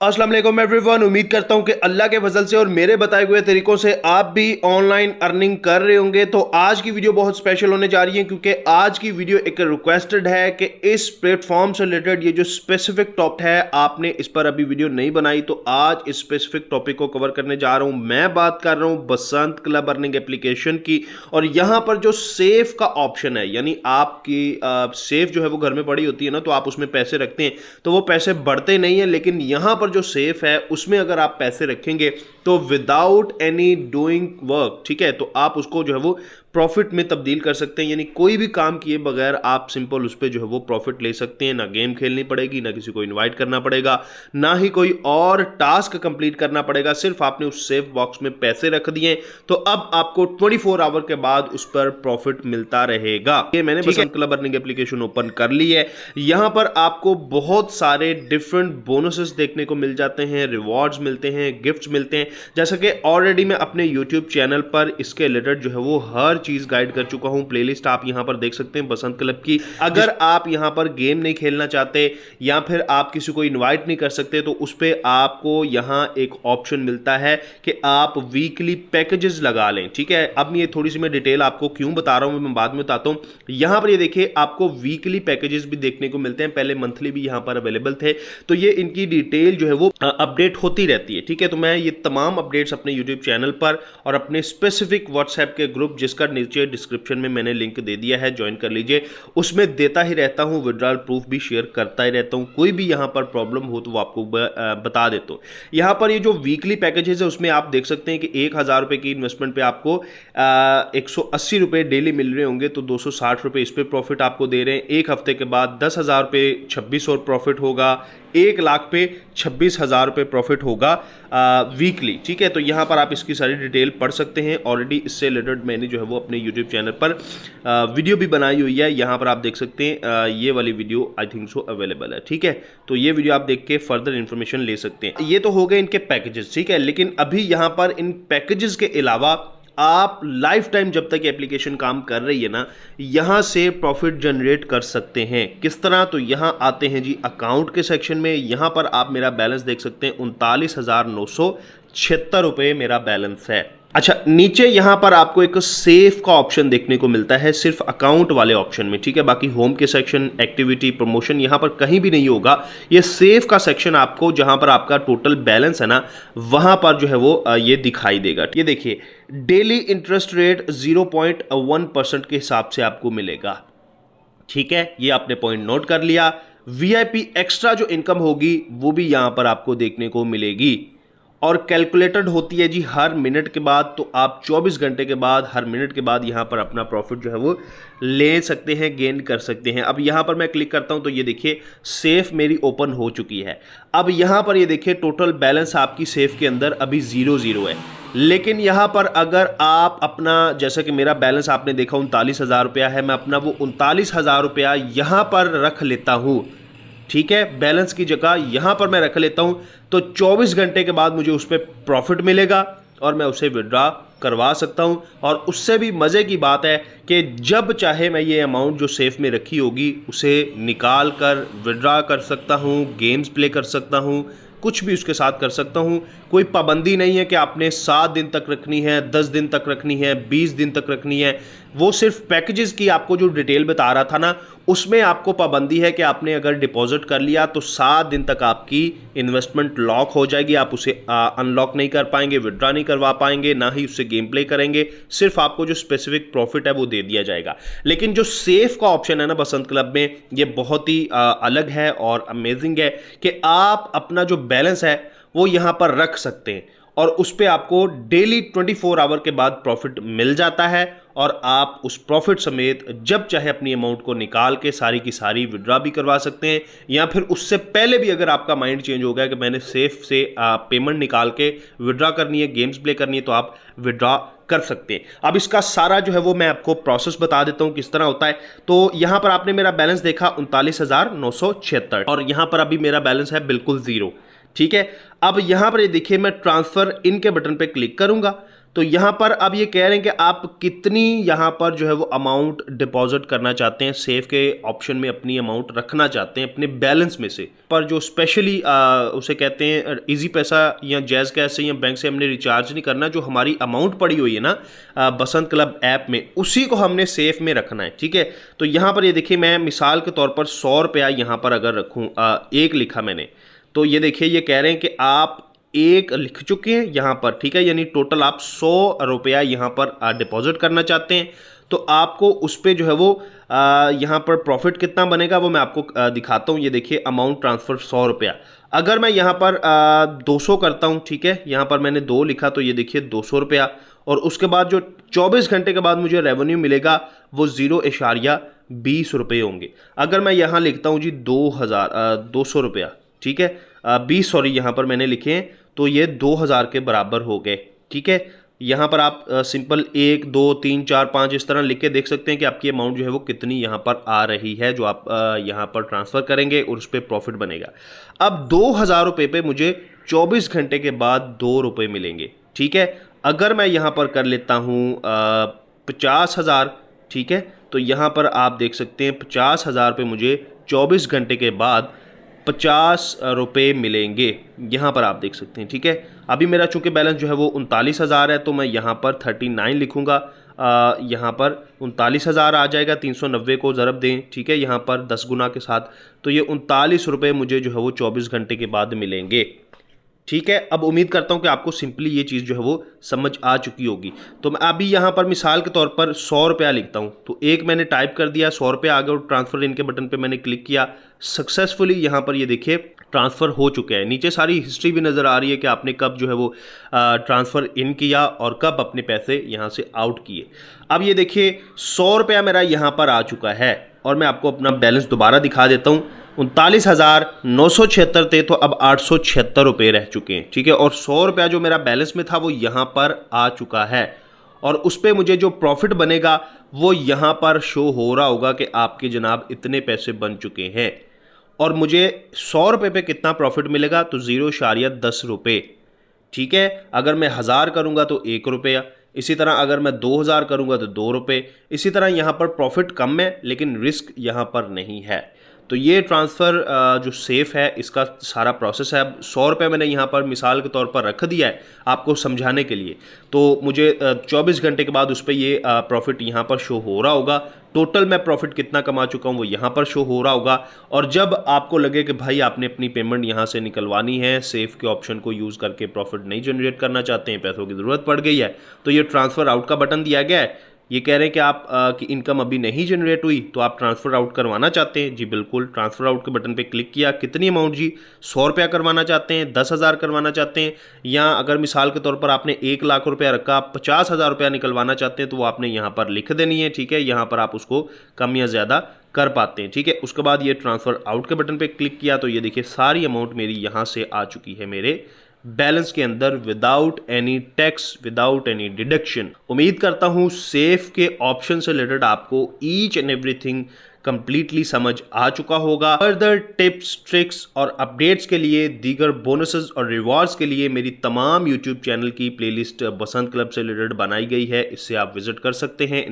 अस्सलाम वालेकुम एवरीवन। उम्मीद करता हूं कि अल्लाह के फजल से और मेरे बताए हुए तरीकों से आप भी ऑनलाइन अर्निंग कर रहे होंगे। तो आज की वीडियो बहुत स्पेशल होने जा रही है क्योंकि आज की वीडियो एक रिक्वेस्टेड है कि इस प्लेटफॉर्म से रिलेटेड ये जो स्पेसिफिक टॉपिक है आपने इस पर अभी वीडियो नहीं बनाई, तो आज इस स्पेसिफिक टॉपिक को कवर करने जा रहा हूं। मैं बात कर रहा हूं बसंत क्लब अर्निंग एप्लीकेशन की, और यहां पर जो सेफ का ऑप्शन है, यानी आपकी सेफ जो है वो घर में पड़ी होती है ना, तो आप उसमें पैसे रखते हैं तो वो पैसे बढ़ते नहीं है, लेकिन यहां पर जो सेफ है उसमें अगर आप पैसे रखेंगे तो विदाउट एनी डूइंग वर्क, ठीक है, तो आप उसको जो है वो प्रॉफिट में तब्दील कर सकते हैं। यानी कोई भी काम किए बगैर आप सिंपल उस पर जो है वो प्रॉफिट ले सकते हैं। ना गेम खेलनी पड़ेगी, ना किसी को इनवाइट करना पड़ेगा, ना ही कोई और टास्क कंप्लीट करना पड़ेगा। सिर्फ आपने उस सेफ बॉक्स में पैसे रख दिए तो अब आपको 24 आवर के बाद उस पर प्रॉफिट मिलता रहेगा। ये मैंने बसंत क्लब अर्निंग एप्लीकेशन ओपन कर ली है। यहां पर आपको बहुत सारे डिफरेंट बोनसेस देखने को मिल जाते हैं, रिवॉर्ड्स मिलते हैं, गिफ्ट्स मिलते हैं। जैसा कि ऑलरेडी मैं अपने यूट्यूब चैनल पर इसके रिलेटेड जो है वो हर चीज गाइड कर चुका हूं। प्लेलिस्ट आप यहां पर देख सकते हैं बसंत क्लब की। अगर आप यहां पर गेम नहीं खेलना चाहते या फिर आप किसी को इनवाइट नहीं कर सकते तो उस पर आपको यहां एक ऑप्शन मिलता है कि आप वीकली पैकेजेस लगा लें, ठीक है। अब ये थोड़ी सी मैं डिटेल आपको क्यों बता रहा हूं मैं बाद में बताता हूं। यहां पर ये देखिए आपको वीकली पैकेजेस भी देखने को मिलते हैं, पहले मंथली भी यहां पर अवेलेबल थे, तो ये इनकी डिटेल जो है वो अपडेट होती रहती है, ठीक है। तो मैं ये तमाम अपडेट्स अपने यूट्यूब चैनल पर और अपने स्पेसिफिक व्हाट्सएप के ग्रुप, जिसका नीचे डिस्क्रिप्शन में मैंने लिंक दे दिया है, ज्वाइन कर लीजिए, उसमें देता ही रहता हूं। विड्रॉल प्रूफ भी शेयर करता ही रहता हूं। कोई भी यहां पर प्रॉब्लम हो तो वो आपको बता देता हूं। यहां पर ये जो वीकली पैकेजेस है उसमें आप देख सकते हैं कि 1000 रुपए की इन्वेस्टमेंट पे आपको 180 रुपए डेली मिल रहे होंगे, तो 260 रुपए इस पे प्रॉफिट आपको दे रहे हैं। एक हफ्ते के बाद 10,000 पे 2600 प्रॉफिट होगा, 1 लाख पे 26,000 रुपये प्रॉफिट होगा वीकली, ठीक है। तो यहाँ पर आप इसकी सारी डिटेल पढ़ सकते हैं। ऑलरेडी इससे रिलेटेड मैंने जो है वो अपने यूट्यूब चैनल पर वीडियो भी बनाई हुई है, यहाँ पर आप देख सकते हैं। ये वाली video I think so available है, ठीक है। तो ये वीडियो आप देख के फर्दर इन्फॉर्मेशन ले सकते हैं। ये तो हो गए इनके पैकेजेस, ठीक है, लेकिन अभी यहाँ पर इन पैकेजेस के अलावा आप लाइफ टाइम जब तक एप्लीकेशन काम कर रही है ना, यहां से प्रॉफिट जनरेट कर सकते हैं। किस तरह? तो यहां आते हैं जी अकाउंट के सेक्शन में। यहां पर आप मेरा बैलेंस देख सकते हैं, 39,976 रुपए मेरा बैलेंस है। अच्छा, नीचे यहां पर आपको एक सेफ का ऑप्शन देखने को मिलता है, सिर्फ अकाउंट वाले ऑप्शन में, ठीक है। बाकी होम के सेक्शन, एक्टिविटी, प्रमोशन यहां पर कहीं भी नहीं होगा। ये सेफ का सेक्शन आपको, जहां पर आपका टोटल बैलेंस है ना, वहां पर जो है वो ये दिखाई देगा। ये देखिए डेली इंटरेस्ट रेट 0.1% के हिसाब से आपको मिलेगा, ठीक है। ये आपने पॉइंट नोट कर लिया। वीआईपी एक्स्ट्रा जो इनकम होगी वो भी यहां पर आपको देखने को मिलेगी, और कैलकुलेटेड होती है जी हर मिनट के बाद। तो आप 24 घंटे के बाद हर मिनट के बाद यहां पर अपना प्रॉफिट जो है वो ले सकते हैं, गेन कर सकते हैं। अब यहां पर मैं क्लिक करता हूं तो ये देखिए सेफ मेरी ओपन हो चुकी है। अब यहां पर ये देखिए टोटल बैलेंस आपकी सेफ के अंदर अभी 0 है, लेकिन यहां पर अगर आप अपना, जैसा कि मेरा बैलेंस आपने देखा 39,000 रुपया है, मैं अपना वो 39,000 रुपया यहां पर रख लेता हूं, ठीक है, बैलेंस की जगह यहां पर मैं रख लेता हूं, तो 24 घंटे के बाद मुझे उस पर प्रॉफिट मिलेगा और मैं उसे विड्रॉ करवा सकता हूं। और उससे भी मज़े की बात है कि जब चाहे मैं ये अमाउंट जो सेफ में रखी होगी उसे निकाल कर विड्रॉ कर सकता हूं, गेम्स प्ले कर सकता हूं, कुछ भी उसके साथ कर सकता हूं। कोई पाबंदी नहीं है कि आपने 7 दिन तक रखनी है, 10 दिन तक रखनी है, 20 दिन तक रखनी है। वो सिर्फ पैकेजेस की आपको जो डिटेल बता रहा था ना, उसमें आपको पाबंदी है कि आपने अगर डिपॉजिट कर लिया तो 7 दिन तक आपकी इन्वेस्टमेंट लॉक हो जाएगी। आप उसे अनलॉक नहीं कर पाएंगे, विड्रॉ नहीं करवा पाएंगे, ना ही उससे गेम प्ले करेंगे। सिर्फ आपको जो स्पेसिफिक प्रॉफिट है वो दे दिया जाएगा। लेकिन जो सेफ का ऑप्शन है ना बसंत क्लब में, ये बहुत ही अलग है और अमेजिंग है कि आप अपना जो बैलेंस है वो यहां पर रख सकते हैं और उस पर आपको डेली 24 आवर के बाद प्रॉफिट मिल जाता है, और आप उस प्रॉफिट समेत जब चाहे अपनी अमाउंट को निकाल के सारी की सारी विड्रॉ भी करवा सकते हैं। या फिर उससे पहले भी अगर आपका माइंड चेंज हो गया कि मैंने सेफ से पेमेंट निकाल के विड्रॉ करनी है, गेम्स प्ले करनी है, तो आप विड्रॉ कर सकते हैं। अब इसका सारा जो है वो मैं आपको प्रोसेस बता देता हूं किस तरह होता है। तो यहां पर आपने मेरा बैलेंस देखा 39,976, और यहां पर अभी मेरा बैलेंस है बिल्कुल 0, ठीक है। अब यहां पर ये देखिए मैं ट्रांसफर इन के बटन पे क्लिक करूंगा तो यहाँ पर अब ये कह रहे हैं कि आप कितनी यहाँ पर जो है वो अमाउंट डिपॉजिट करना चाहते हैं, सेव के ऑप्शन में अपनी अमाउंट रखना चाहते हैं अपने बैलेंस में से। पर जो स्पेशली उसे कहते हैं इजी पैसा या जैज़ कैश से या बैंक से हमने रिचार्ज नहीं करना, जो हमारी अमाउंट पड़ी हुई है ना बसंत क्लब ऐप में, उसी को हमने सेफ में रखना है। ठीक है, तो यहाँ पर ये देखिए, मैं मिसाल के तौर पर 100 रुपया यहाँ पर अगर रखूँ, एक लिखा मैंने, तो ये देखिए ये कह रहे हैं कि आप एक लिख चुके हैं यहाँ पर। ठीक है, यानी टोटल आप 100 रुपया यहाँ पर डिपॉजिट करना चाहते हैं। तो आपको उस पर जो है वो यहाँ पर प्रॉफिट कितना बनेगा वो मैं आपको दिखाता हूँ। ये देखिए अमाउंट ट्रांसफ़र 100 रुपया। अगर मैं यहाँ पर 200 करता हूँ, ठीक है, यहाँ पर मैंने 2 लिखा, तो ये देखिए 200 रुपया। और उसके बाद जो 24 घंटे के बाद मुझे रेवेन्यू मिलेगा वो 0.20 रुपये होंगे। अगर मैं यहाँ लिखता हूँ जी 200 रुपया, ठीक है, 20 सॉरी यहाँ पर मैंने लिखे हैं, तो ये 2000 के बराबर हो गए। ठीक है, यहाँ पर आप सिंपल 1 2 3 4 5 इस तरह लिख के देख सकते हैं कि आपकी अमाउंट जो है वो कितनी यहाँ पर आ रही है, जो आप यहाँ पर ट्रांसफ़र करेंगे और उस पर प्रॉफिट बनेगा। अब 2000 रुपये पे मुझे 24 घंटे के बाद 2 रुपये मिलेंगे। ठीक है, अगर मैं यहाँ पर कर लेता हूँ 50,000, ठीक है, तो यहाँ पर आप देख सकते हैं 50,000 पे मुझे 24 घंटे के बाद 50 रुपये मिलेंगे, यहाँ पर आप देख सकते हैं। ठीक है, अभी मेरा चूंकि बैलेंस जो है वो 39,000 है, तो मैं यहाँ पर 39 लिखूँगा, यहाँ पर 39,000 आ जाएगा। 390 को ज़रब दें, ठीक है, यहाँ पर 10 गुना के साथ, तो ये 39 रुपये मुझे जो है वो 24 घंटे के बाद मिलेंगे। ठीक है, अब उम्मीद करता हूँ कि आपको सिंपली ये चीज़ जो है वो समझ आ चुकी होगी। तो मैं अभी यहाँ पर मिसाल के तौर पर 100 रुपया लिखता हूँ, तो एक मैंने टाइप कर दिया, 100 रुपया आ गया और ट्रांसफ़र इन के बटन पे मैंने क्लिक किया, सक्सेसफुली यहाँ पर ये देखिए ट्रांसफ़र हो चुका है। नीचे सारी हिस्ट्री भी नज़र आ रही है कि आपने कब जो है वो ट्रांसफ़र इन किया और कब अपने पैसे यहाँ से आउट किए। अब ये देखिए 100 रुपया मेरा यहाँ पर आ चुका है और मैं आपको अपना बैलेंस दोबारा दिखा देता हूँ। 39,976 थे, तो अब 876 रुपये रह चुके हैं। ठीक है, और 100 रुपया जो मेरा बैलेंस में था वो यहाँ पर आ चुका है और उस पर मुझे जो प्रॉफिट बनेगा वो यहाँ पर शो हो रहा होगा कि आपके जनाब इतने पैसे बन चुके हैं। और मुझे 100 रुपये पे कितना प्रॉफिट मिलेगा, तो 0.10 रुपये। ठीक है, अगर मैं 1000 करूँगा तो 1 रुपया, इसी तरह अगर मैं 2000 करूँगा तो 2 रुपये। इसी तरह यहाँ पर प्रॉफिट कम है लेकिन रिस्क यहाँ पर नहीं है। तो ये ट्रांसफ़र जो सेफ़ है इसका सारा प्रोसेस है। अब 100 रुपये मैंने यहाँ पर मिसाल के तौर पर रख दिया है आपको समझाने के लिए, तो मुझे 24 घंटे के बाद उस पर ये प्रॉफिट यहाँ पर शो हो रहा होगा। टोटल मैं प्रॉफिट कितना कमा चुका हूँ वो यहाँ पर शो हो रहा होगा। और जब आपको लगे कि भाई आपने अपनी पेमेंट यहाँ से निकलवानी है, सेफ के ऑप्शन को यूज़ करके प्रॉफिट नहीं जनरेट करना चाहते हैं, पैसों की ज़रूरत पड़ गई है, तो ये ट्रांसफ़र आउट का बटन दिया गया है। ये कह रहे हैं कि आप की इनकम अभी नहीं जनरेट हुई, तो आप ट्रांसफ़र आउट करवाना चाहते हैं। जी बिल्कुल, ट्रांसफ़र आउट के बटन पे क्लिक किया। कितनी अमाउंट जी, 100 रुपया करवाना चाहते हैं, 10,000 करवाना चाहते हैं, या अगर मिसाल के तौर पर आपने 1 लाख रुपया रखा, 50,000 रुपया निकलवाना चाहते हैं, तो वो आपने यहाँ पर लिख देनी है। ठीक है, यहाँ पर आप उसको कम या ज़्यादा कर पाते हैं। ठीक है, उसके बाद ये ट्रांसफ़र आउट के बटन पे क्लिक किया, तो ये देखिए सारी अमाउंट मेरी यहाँ से आ चुकी है मेरे बैलेंस के अंदर, without any tax, without any deduction. उम्मीद करता हूँ सेफ के ऑप्शन से रिलेटेड आपको ईच एंड एवरीथिंग कंप्लीटली समझ आ चुका होगा। फर्दर टिप्स, ट्रिक्स और अपडेट्स के लिए, दीगर बोनसेस और रिवॉर्ड्स के लिए मेरी तमाम यूट्यूब चैनल की प्लेलिस्ट बसंत क्लब से रिलेटेड बनाई गई है, इससे आप विजिट कर सकते हैं।